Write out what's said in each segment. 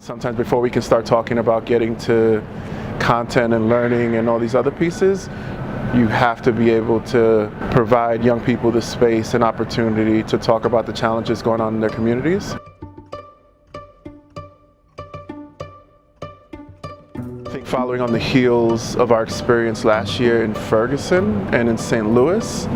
Sometimes before we can start talking about getting to content and learning and all these other pieces, you have to be able to provide young people the space and opportunity to talk about the challenges going on in their communities. I think following on the heels of our experience last year in Ferguson and in St. Louis,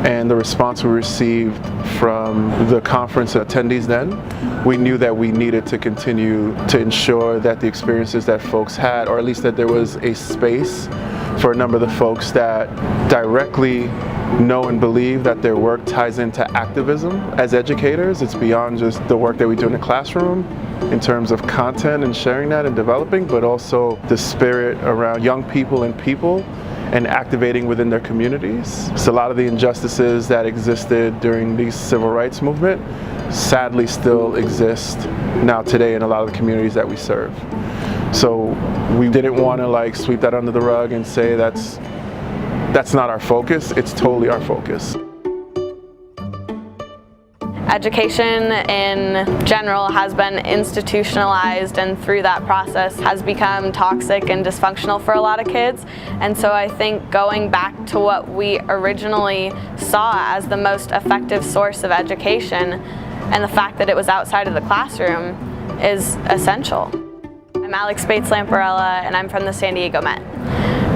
and the response we received from the conference attendees then, we knew that we needed to continue to ensure that the experiences that folks had, or at least that there was a space for a number of the folks that directly know and believe that their work ties into activism as educators. It's beyond just the work that we do in the classroom in terms of content and sharing that and developing, but also the spirit around young people and activating within their communities. So a lot of the injustices that existed during the civil rights movement sadly still exist now today in a lot of the communities that we serve. So we didn't want to sweep that under the rug and say that's not our focus. It's totally our focus. Education in general has been institutionalized, and through that process has become toxic and dysfunctional for a lot of kids. And so I think going back to what we originally saw as the most effective source of education, and the fact that it was outside of the classroom, is essential. I'm Alex Bates-Lamparella, and I'm from the San Diego Met.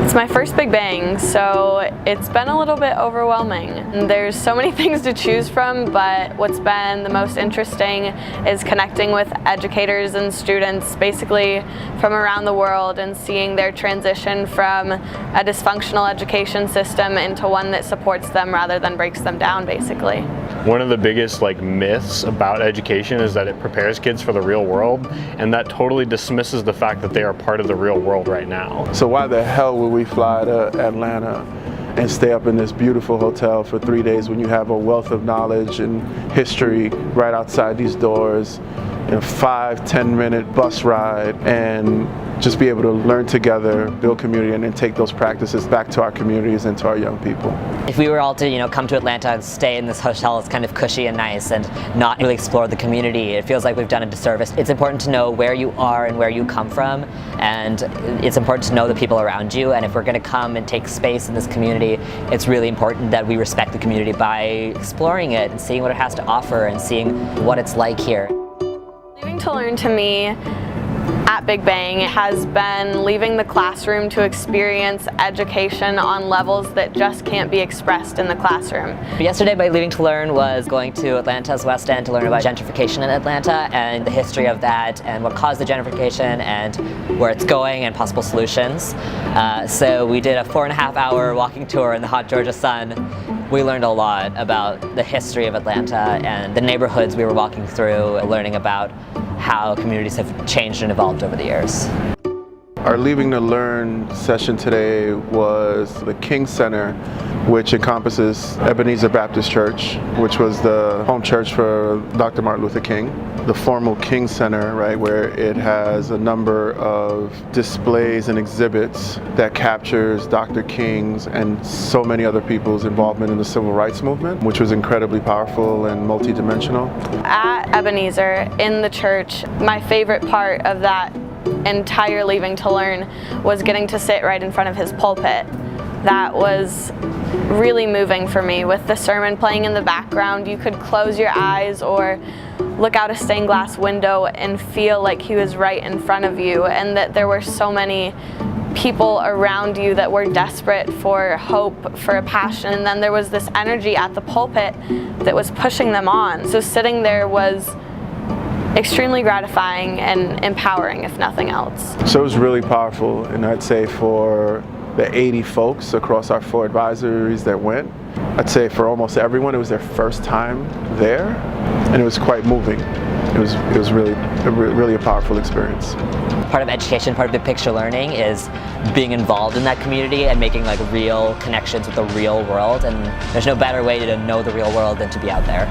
It's my first Big Bang, so it's been a little bit overwhelming. There's so many things to choose from, but what's been the most interesting is connecting with educators and students basically from around the world and seeing their transition from a dysfunctional education system into one that supports them rather than breaks them down, basically. One of the biggest myths about education is that it prepares kids for the real world, and that totally dismisses the fact that they are part of the real world right now. So why the hell would we fly to Atlanta and stay up in this beautiful hotel for 3 days when you have a wealth of knowledge and history right outside these doors, in a 5-10 minute bus ride, and just be able to learn together, build community, and then take those practices back to our communities and to our young people. If we were all to come to Atlanta and stay in this hotel that's kind of cushy and nice and not really explore the community, it feels like we've done a disservice. It's important to know where you are and where you come from, and it's important to know the people around you. And if we're going to come and take space in this community, it's really important that we respect the community by exploring it and seeing what it has to offer and seeing what it's like here. Leaving to Learn to me at Big Bang has been leaving the classroom to experience education on levels that just can't be expressed in the classroom. Yesterday, my Leaving to Learn was going to Atlanta's West End to learn about gentrification in Atlanta and the history of that and what caused the gentrification and where it's going and possible solutions. So we did a 4.5-hour walking tour in the hot Georgia sun. We learned a lot about the history of Atlanta and the neighborhoods we were walking through, learning about how communities have changed and evolved over the years. Our Leaving to Learn session today was the King Center, which encompasses Ebenezer Baptist Church, which was the home church for Dr. Martin Luther King. The formal King Center, right, where it has a number of displays and exhibits that captures Dr. King's and so many other people's involvement in the civil rights movement, which was incredibly powerful and multidimensional. At Ebenezer, in the church, my favorite part of that entire Leaving to Learn was getting to sit right in front of his pulpit. That was really moving for me. With the sermon playing in the background, you could close your eyes or look out a stained glass window and feel like he was right in front of you, and that there were so many people around you that were desperate for hope, for a passion, and then there was this energy at the pulpit that was pushing them on. So sitting there was extremely gratifying and empowering, if nothing else. So it was really powerful, and I'd say for the 80 folks across our 4 advisories that went, I'd say for almost everyone it was their first time there, and it was quite moving. It was really a powerful experience. Part of education, part of big picture learning is being involved in that community and making real connections with the real world, and there's no better way to know the real world than to be out there.